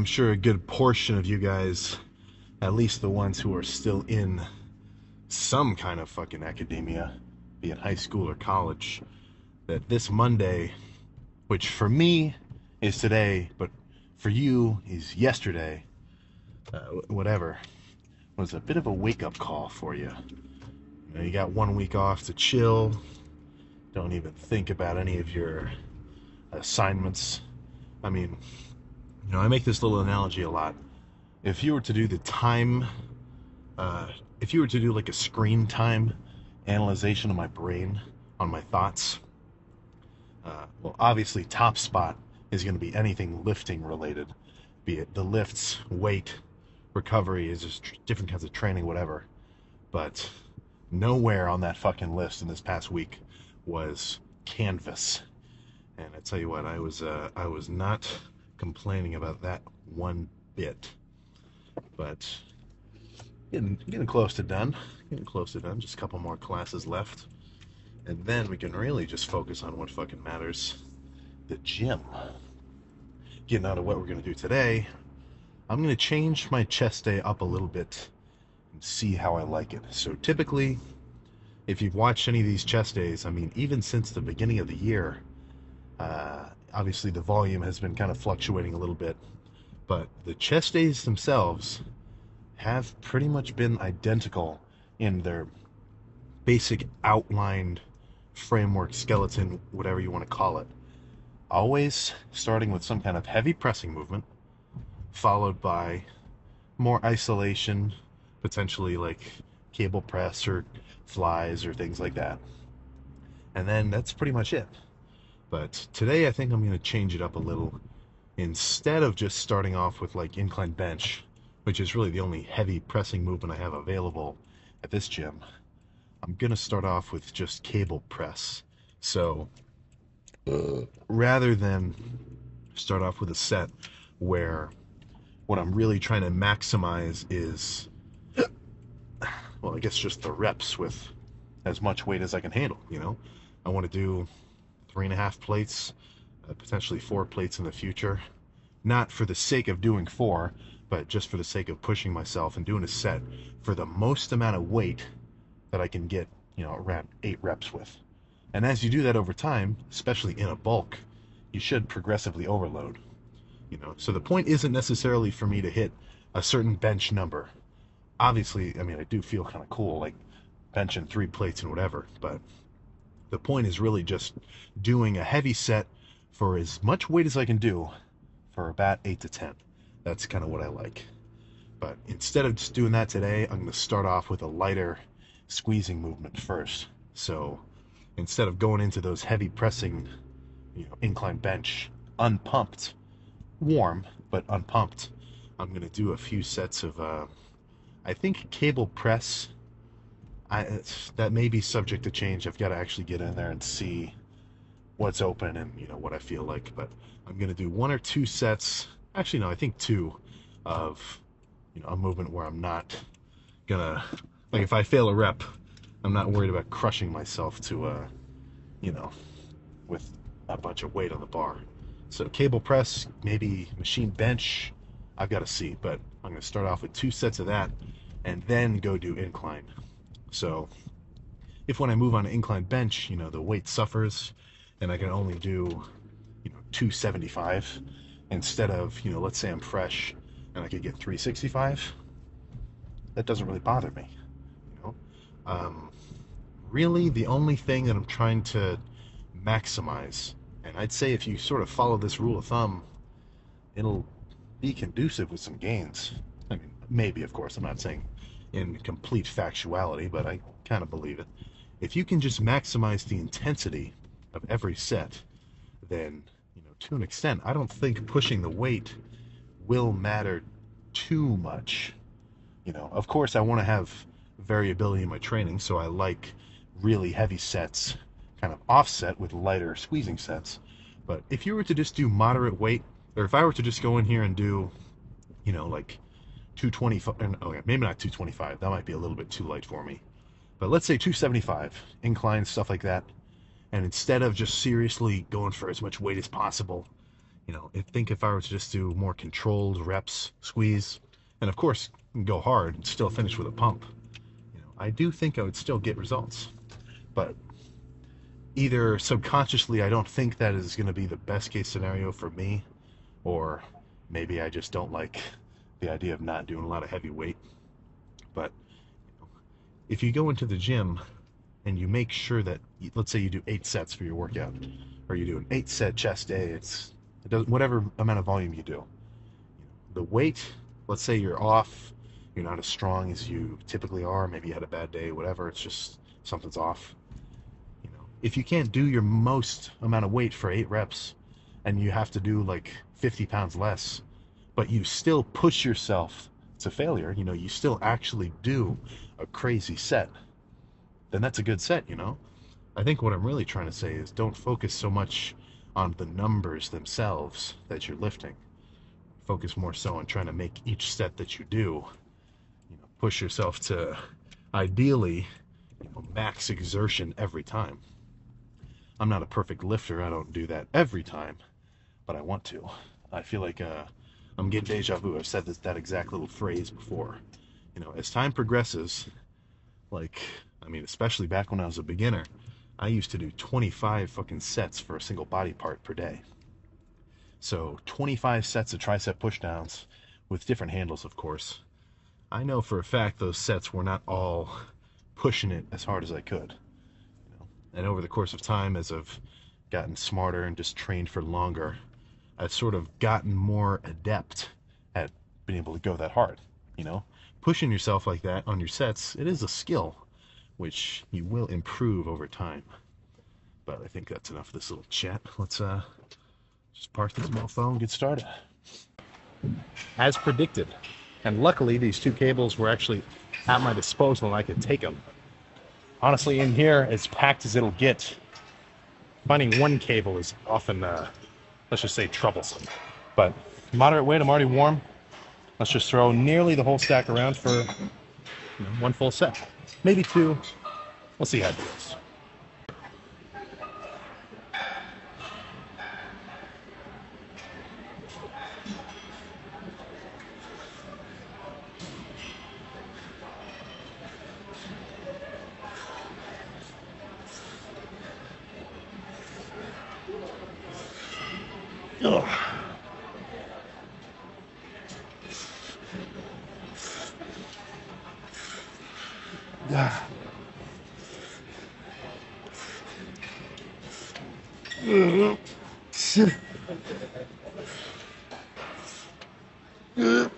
I'm sure a good portion of you guys, at least the ones who are still in some kind of fucking academia, be it high school or college, that this Monday, which for me is today, but for you is yesterday, whatever, was a bit of a wake-up call for you. You know, you got 1 week off to chill, don't even think about any of your assignments. I mean, I make this little analogy a lot. If you were to do the time, if you were to do like a screen time analyzation of my brain on my thoughts, well, obviously, top spot is going to be anything lifting related, be it the lifts, weight, recovery, is just different kinds of training, whatever. But nowhere on that fucking list in this past week was canvas. And I tell you what, I was not complaining about that one bit. But getting close to done. Just a couple more classes left. And then we can really just focus on what fucking matters. The gym. Getting out of what we're going to do today, I'm going to change my chest day up a little bit and see how I like it. So typically, if you've watched any of these chest days, I mean, even since the beginning of the year, obviously the volume has been kind of fluctuating a little bit, but the chest days themselves have pretty much been identical in their basic outlined framework, skeleton, whatever you want to call it. Always starting with some kind of heavy pressing movement, followed by more isolation, potentially like cable press or flies or things like that. And then that's pretty much it. But today I think I'm going to change it up a little. Instead of just starting off with like incline bench, which is really the only heavy pressing movement I have available at this gym, I'm going to start off with just cable press. So rather than start off with a set where what I'm really trying to maximize is, well, I guess just the reps with as much weight as I can handle, I want to do 3.5 plates, potentially 4 plates in the future. Not for the sake of doing 4, but just for the sake of pushing myself and doing a set for the most amount of weight that I can get, around 8 reps with. And as you do that over time, especially in a bulk, you should progressively overload. So the point isn't necessarily for me to hit a certain bench number. Obviously, I mean, I do feel kind of cool, like benching 3 plates and whatever, but the point is really just doing a heavy set for as much weight as I can do for about 8 to 10. That's kind of what I like. But instead of just doing that today, I'm going to start off with a lighter squeezing movement first. So instead of going into those heavy pressing, incline bench, unpumped, warm, but unpumped, I'm going to do a few sets of, I think cable press. That may be subject to change. I've got to actually get in there and see what's open and, what I feel like. But I'm going to do 1 or 2 sets. Actually, no, I think 2 of, a movement where I'm not going to, like if I fail a rep, I'm not worried about crushing myself to, with a bunch of weight on the bar. So cable press, maybe machine bench, I've got to see. But I'm going to start off with 2 sets of that and then go do incline. So if when I move on to incline bench, the weight suffers and I can only do, 275 instead of, let's say I'm fresh and I could get 365, that doesn't really bother me. Really the only thing that I'm trying to maximize, and I'd say if you sort of follow this rule of thumb, it'll be conducive with some gains. I mean, maybe, of course, I'm not saying in complete factuality, but I kind of believe it. If you can just maximize the intensity of every set, then, to an extent, I don't think pushing the weight will matter too much. Of course, I want to have variability in my training, so I like really heavy sets kind of offset with lighter squeezing sets. But if you were to just do moderate weight, or if I were to just go in here and do, like 225, okay, maybe not 225, that might be a little bit too light for me. But let's say 275, incline, stuff like that. And instead of just seriously going for as much weight as possible, You know, I think if I were to just do more controlled reps, squeeze, and of course go hard and still finish with a pump, you know, I do think I would still get results. But either subconsciously I don't think that is going to be the best case scenario for me, or maybe I just don't like the idea of not doing a lot of heavy weight. But if you go into the gym and you make sure that, let's say you do 8 sets for your workout, or you do an 8-set chest day, it does whatever amount of volume you do. The weight, let's say you're off, you're not as strong as you typically are, maybe you had a bad day, whatever, it's just something's off. You know, if you can't do your most amount of weight for 8 reps and you have to do like 50 pounds less, but you still push yourself to failure, you know, you still actually do a crazy set, then that's a good set, you know? I think what I'm really trying to say is don't focus so much on the numbers themselves that you're lifting. Focus more so on trying to make each set that you do, you know, push yourself to ideally, you know, max exertion every time. I'm not a perfect lifter, I don't do that every time, but I want to. I feel like I'm getting deja vu. I've said that exact little phrase before. You know, as time progresses, like, I mean, especially back when I was a beginner, I used to do 25 fucking sets for a single body part per day. So 25 sets of tricep pushdowns with different handles, of course. I know for a fact those sets were not all pushing it as hard as I could. You know? And over the course of time, as I've gotten smarter and just trained for longer, I've sort of gotten more adept at being able to go that hard. You know, pushing yourself like that on your sets, it is a skill which you will improve over time. But I think that's enough of this little chat. Let's just park this mofo and get started. As predicted, and luckily these 2 cables were actually at my disposal and I could take them. Honestly, in here, as packed as it'll get, finding one cable is often, let's just say, troublesome. But moderate weight, I'm already warm. Let's just throw nearly the whole stack around for, you know, 1 full set. Maybe 2. We'll see how it goes. Ugh.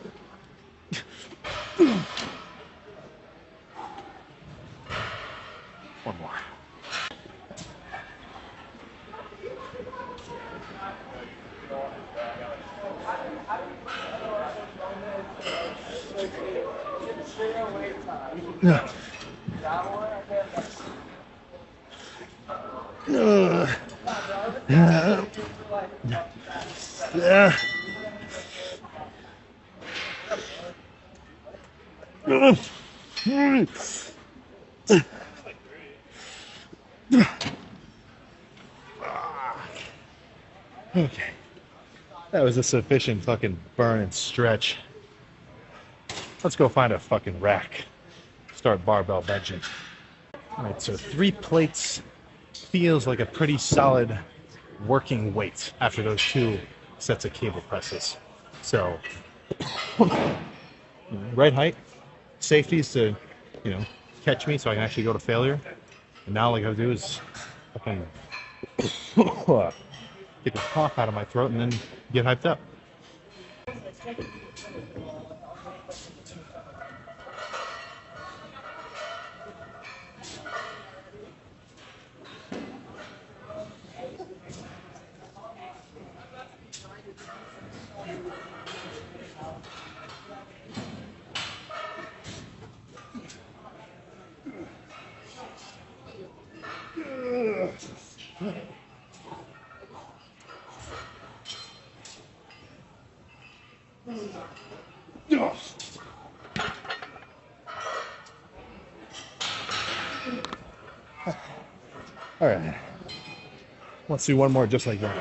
One more. Okay, that was a sufficient fucking burn and stretch. Let's go find a fucking rack. Start barbell benching. All right, so 3 plates feels like a pretty solid working weight after those 2 sets of cable presses. So, right height, safeties to, you know, catch me so I can actually go to failure. And now all I gotta do is fucking get the cough out of my throat and then get hyped up. All right, let's do one more just like that.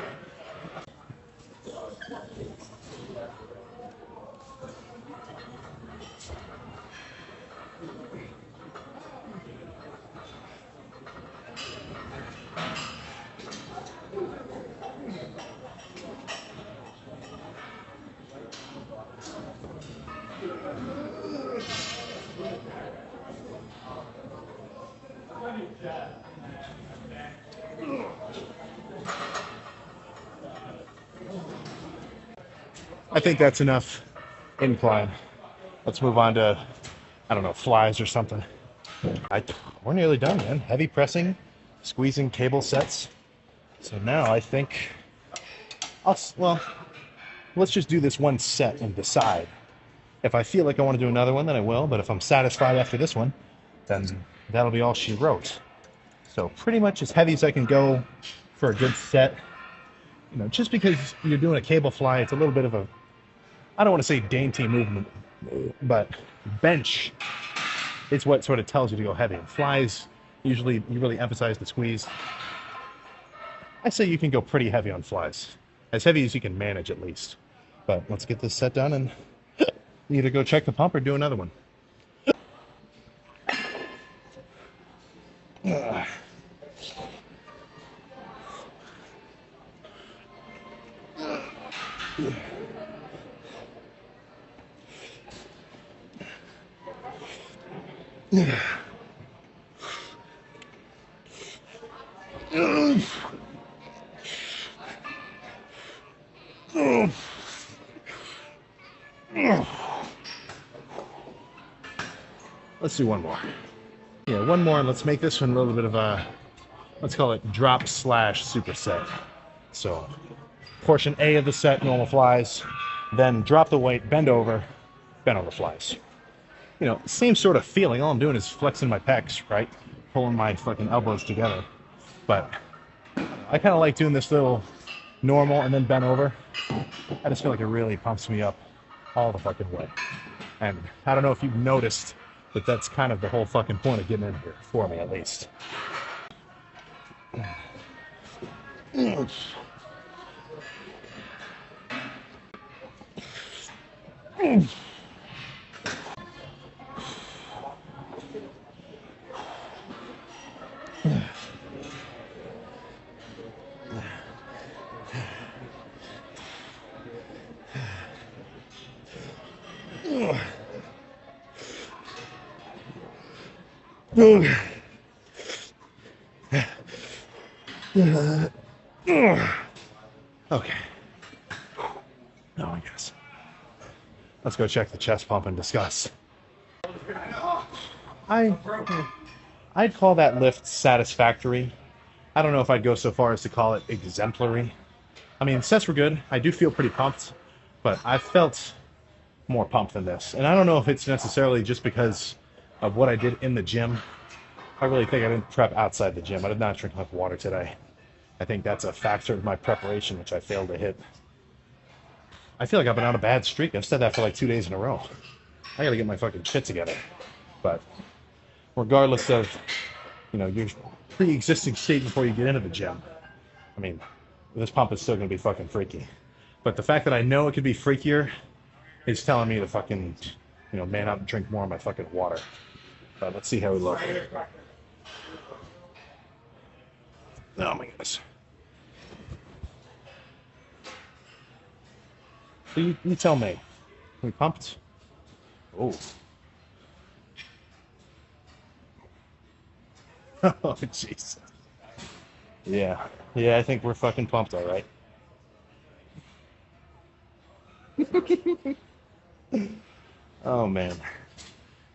I think that's enough incline. Let's move on to, I don't know, flies or something. We're nearly done, man. Heavy pressing, squeezing cable sets. So now I think well, let's just do this one set and decide. If I feel like I want to do another one, then I will. But if I'm satisfied after this one, then that'll be all she wrote. So pretty much as heavy as I can go for a good set. You know, just because you're doing a cable fly, it's a little bit of a, I don't want to say dainty movement, but bench is what sort of tells you to go heavy. Flies, usually you really emphasize the squeeze. I say you can go pretty heavy on flies. As heavy as you can manage at least. But let's get this set done and either go check the pump or do another one. Let's do one more. Yeah, one more, and let's make this one a little bit of a, let's call it drop / superset. So, portion A of the set, normal flies, then drop the weight, bend over flies. You know, same sort of feeling. All I'm doing is flexing my pecs, right? Pulling my fucking elbows together. But I kind of like doing this little normal and then bend over. I just feel like it really pumps me up all the fucking way. And I don't know if you've noticed, but that's kind of the whole fucking point of getting in here, for me at least. Okay. Oh, I guess. Let's go check the chest pump and discuss. I'd call that lift satisfactory. I don't know if I'd go so far as to call it exemplary. I mean, sets were good. I do feel pretty pumped, but I felt more pumped than this. And I don't know if it's necessarily just because of what I did in the gym. I really think I didn't prep outside the gym. I did not drink enough water today. I think that's a factor of my preparation, which I failed to hit. I feel like I've been on a bad streak. I've said that for like 2 days in a row. I gotta get my fucking shit together. But regardless of, you know, your pre-existing state before you get into the gym, I mean, this pump is still gonna be fucking freaky. But the fact that I know it could be freakier is telling me to fucking, you know, man up and drink more of my fucking water. But let's see how we look. Oh my goodness. So you tell me. We pumped? Oh. Oh, jeez. Yeah. Yeah, I think we're fucking pumped, all right. Oh, man.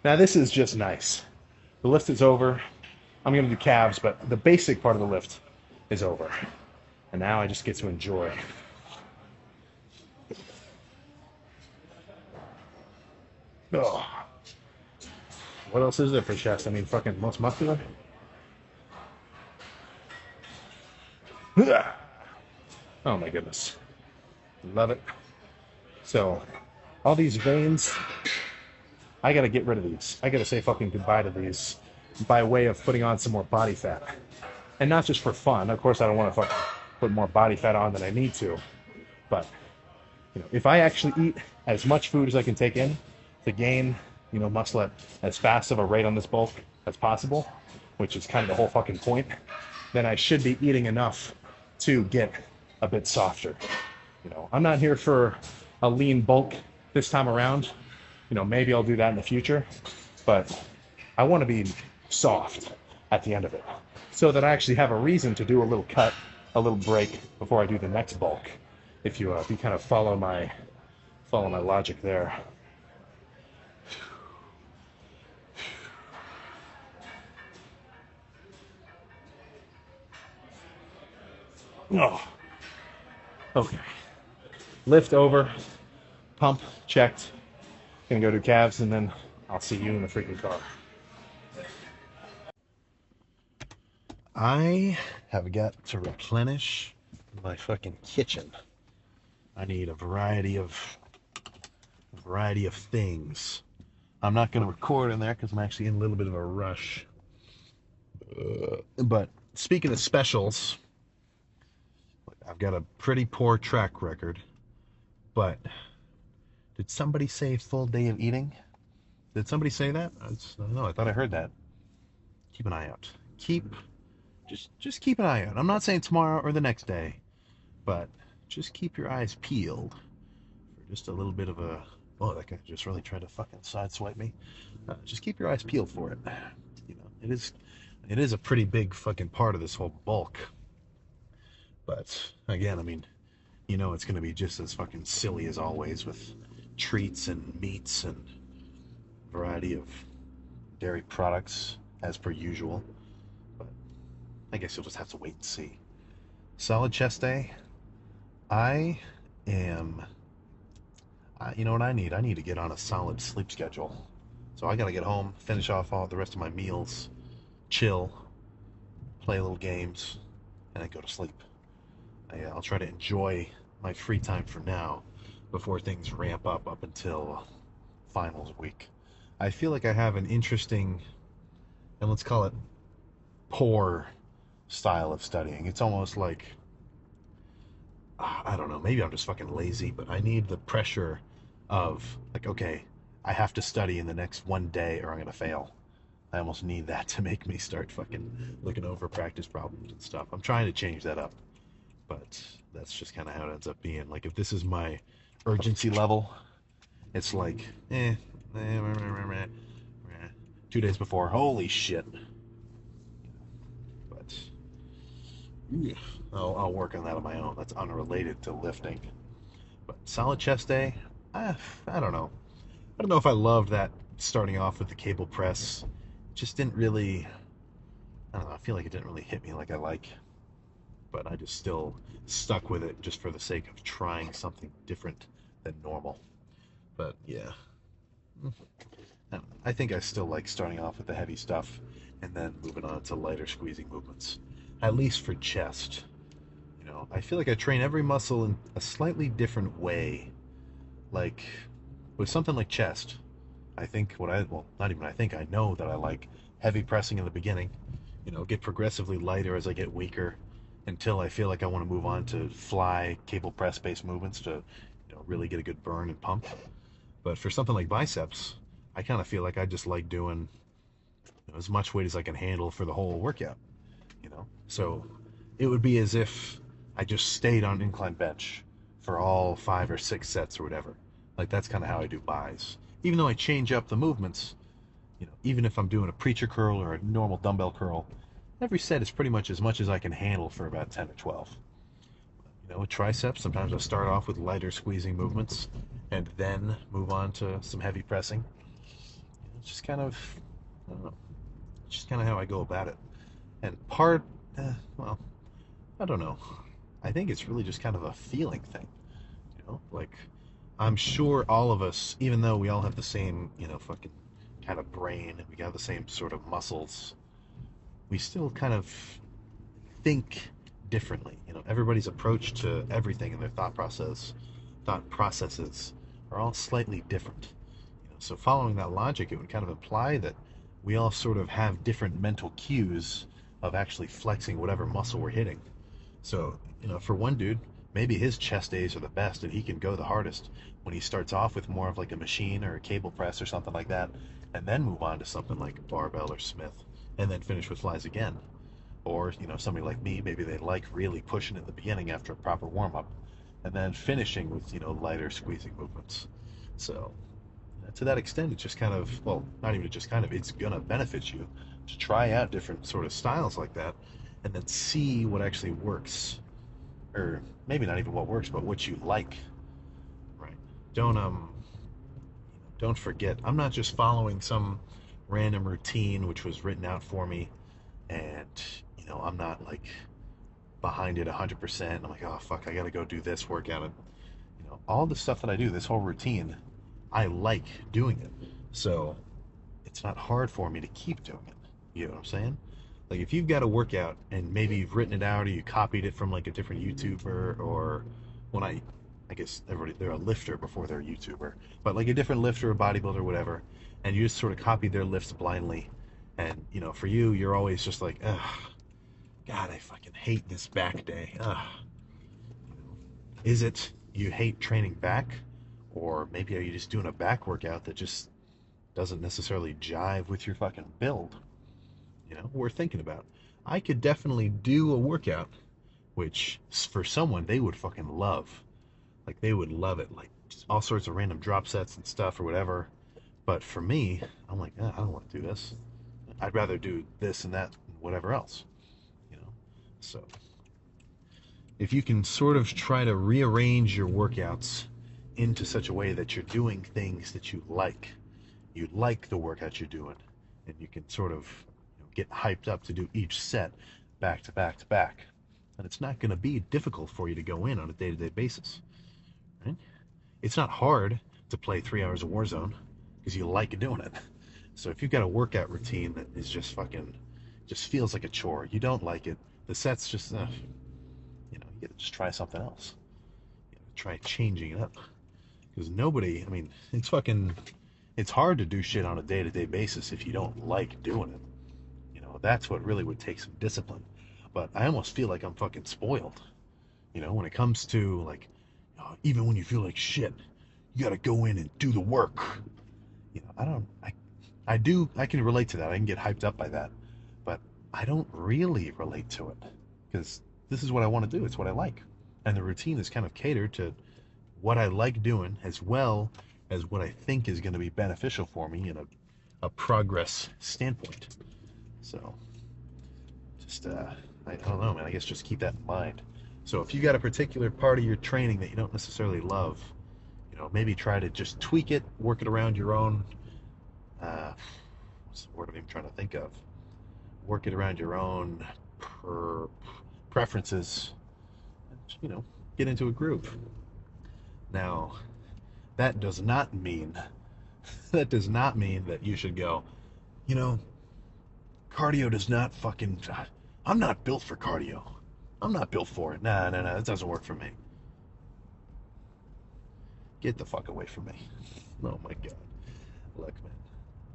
Now, this is just nice. The lift is over. I'm going to do calves, but the basic part of the lift is over. And now I just get to enjoy. Oh. What else is there for chest? I mean, fucking most muscular? Oh my goodness. Love it. So, all these veins, I gotta get rid of these. I gotta say fucking goodbye to these by way of putting on some more body fat. And not just for fun. Of course, I don't want to fucking put more body fat on than I need to. But, you know, if I actually eat as much food as I can take in to gain muscle at as fast of a rate on this bulk as possible, which is kind of the whole fucking point, then I should be eating enough to get a bit softer. I'm not here for a lean bulk this time around. Maybe I'll do that in the future, but I want to be soft at the end of it so that I actually have a reason to do a little cut, a little break before I do the next bulk. If you kind of follow my logic there. Oh, okay. Lift over, pump checked. Gonna go do calves, and then I'll see you in the freaking car. I have got to replenish my fucking kitchen. I need a variety of things. I'm not gonna record in there because I'm actually in a little bit of a rush. But speaking of specials, I've got a pretty poor track record. But did somebody say full day of eating? Did somebody say that? I don't know. I thought I heard that. Keep an eye out. Just keep an eye out. I'm not saying tomorrow or the next day, but just keep your eyes peeled for just a little bit of a... Oh, that guy just really tried to fucking sideswipe me. Just keep your eyes peeled for it. It is a pretty big fucking part of this whole bulk. But again, I mean, it's going to be just as fucking silly as always with treats and meats and variety of dairy products as per usual. But I guess you'll just have to wait and see. Solid chest day. You know what I need? I need to get on a solid sleep schedule. So I gotta get home, finish off all the rest of my meals, chill, play little games, and then go to sleep. I'll try to enjoy my free time for now before things ramp up until finals week. I feel like I have an interesting, and let's call it poor, style of studying. It's almost like, I don't know, maybe I'm just fucking lazy, but I need the pressure of, like, okay, I have to study in the next one day or I'm gonna fail. I almost need that to make me start fucking looking over practice problems and stuff. I'm trying to change that up, but that's just kind of how it ends up being. Like, if this is my urgency level, it's like, 2 days before, holy shit. But I'll work on that on my own. That's unrelated to lifting. But solid chest day, I don't know. I don't know if I loved that starting off with the cable press. It just didn't really, I don't know, I feel like it didn't really hit me like I like. But I just still stuck with it just for the sake of trying something different than normal. But yeah, I think I still like starting off with the heavy stuff and then moving on to lighter squeezing movements, at least for chest. I feel like I train every muscle in a slightly different way. Like with something like chest, I think I know that I like heavy pressing in the beginning, get progressively lighter as I get weaker until I feel like I want to move on to fly cable press based movements to really get a good burn and pump. But for something like biceps, I kind of feel like I just like doing as much weight as I can handle for the whole workout. So it would be as if I just stayed on incline bench for all 5 or 6 sets or whatever. Like, that's kind of how I do bis. Even though I change up the movements, even if I'm doing a preacher curl or a normal dumbbell curl, every set is pretty much as I can handle for about 10 or 12. With triceps, sometimes I'll start off with lighter squeezing movements and then move on to some heavy pressing. It's just kind of, I don't know, it's just kind of how I go about it. And well, I don't know. I think it's really just kind of a feeling thing, like, I'm sure all of us, even though we all have the same, fucking kind of brain, and we have the same sort of muscles, we still kind of think differently. Everybody's approach to everything and their thought processes are all slightly different. So following that logic, it would kind of imply that we all sort of have different mental cues of actually flexing whatever muscle we're hitting. So, for one dude, maybe his chest days are the best and he can go the hardest when he starts off with more of like a machine or a cable press or something like that, and then move on to something like a barbell or Smith, and then finish with flies again. Or, somebody like me, maybe they like really pushing in the beginning after a proper warm-up, and then finishing with, lighter squeezing movements. So, to that extent, it's just kind of, well, not even just kind of, it's going to benefit you to try out different sort of styles like that, and then see what actually works. Or maybe not even what works, but what you like. Right. Don't forget, I'm not just following some random routine which was written out for me, and I'm not like behind it 100%. I'm like, oh fuck, I gotta go do this workout. And all the stuff that I do, this whole routine, I like doing it. So it's not hard for me to keep doing it. You know what I'm saying? Like if you've got a workout and maybe you've written it out or you copied it from like a different YouTuber, or when I guess everybody, they're a lifter before they're a YouTuber, but like a different lifter, a bodybuilder, whatever, and you just sort of copied their lifts blindly, and for you, you're always just like, ugh, God, I fucking hate this back day. Ugh. Is it you hate training back, or maybe are you just doing a back workout that just doesn't necessarily jive with your fucking build? We're thinking about. I could definitely do a workout which for someone they would fucking love. Like they would love it, like just all sorts of random drop sets and stuff or whatever. But for me, I'm like, I don't want to do this. I'd rather do this and that and whatever else. So if you can sort of try to rearrange your workouts into such a way that you're doing things that you like the workout you're doing, and you can sort of get hyped up to do each set back to back to back, and it's not going to be difficult for you to go in on a day-to-day basis, right? It's not hard to play 3 hours of Warzone because you like doing it. So if you've got a workout routine that is just feels like a chore, you don't like it, the sets just, you gotta just try something else. Try changing it up. Because it's hard to do shit on a day-to-day basis if you don't like doing it. That's what really would take some discipline. But I almost feel like I'm fucking spoiled. When it comes to like, even when you feel like shit, you gotta go in and do the work. I can relate to that. I can get hyped up by that. But I don't really relate to it. Because this is what I want to do. It's what I like. And the routine is kind of catered to what I like doing as well as what I think is going to be beneficial for me in a progress standpoint. So, just, I don't know, man. I guess just keep that in mind. So if you got a particular part of your training that you don't necessarily love, maybe try to just tweak it, work it around your own, what's the word I'm even trying to think of? Work it around your own preferences, and, get into a groove. Now, that does not mean that you should go, cardio does not fucking, I'm not built for cardio. I'm not built for it. Nah, it doesn't work for me. Get the fuck away from me. Oh my God. Look, man.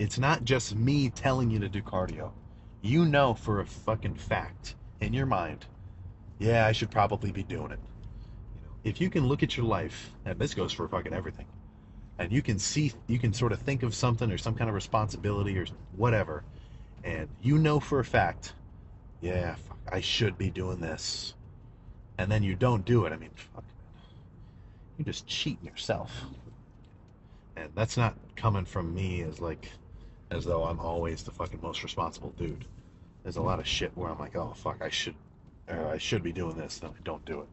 It's not just me telling you to do cardio. You know for a fucking fact in your mind, yeah, I should probably be doing it. If you can look at your life, and this goes for fucking everything, and you can sort of think of something or some kind of responsibility or whatever, and for a fact, yeah, fuck, I should be doing this, and then you don't do it, fuck, man, you're just cheating yourself. And that's not coming from me as though I'm always the fucking most responsible dude. There's a lot of shit where I'm like, oh fuck, I should be doing this, then I don't do it.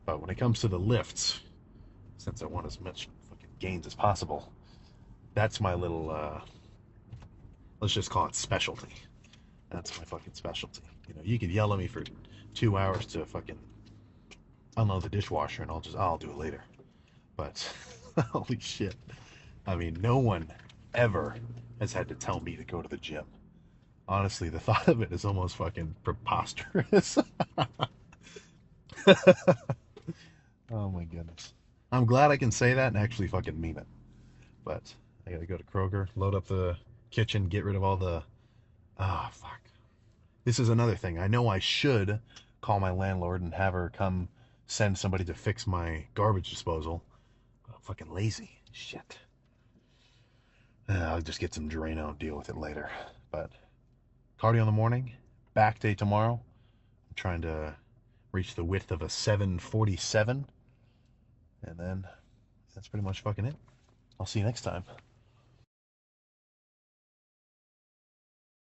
But when it comes to the lifts, since I want as much fucking gains as possible, that's my little, let's just call it specialty. That's my fucking specialty. You could yell at me for 2 hours to fucking unload the dishwasher and I'll do it later. But, holy shit. No one ever has had to tell me to go to the gym. Honestly, the thought of it is almost fucking preposterous. Oh my goodness. I'm glad I can say that and actually fucking mean it. But I gotta go to Kroger, load up the kitchen, get rid of all the... fuck. This is another thing. I know I should call my landlord and have her come send somebody to fix my garbage disposal. I'm fucking lazy. Shit. I'll just get some Drano and deal with it later. But cardio in the morning, back day tomorrow. I'm trying to reach the width of a 747. And then that's pretty much fucking it. I'll see you next time.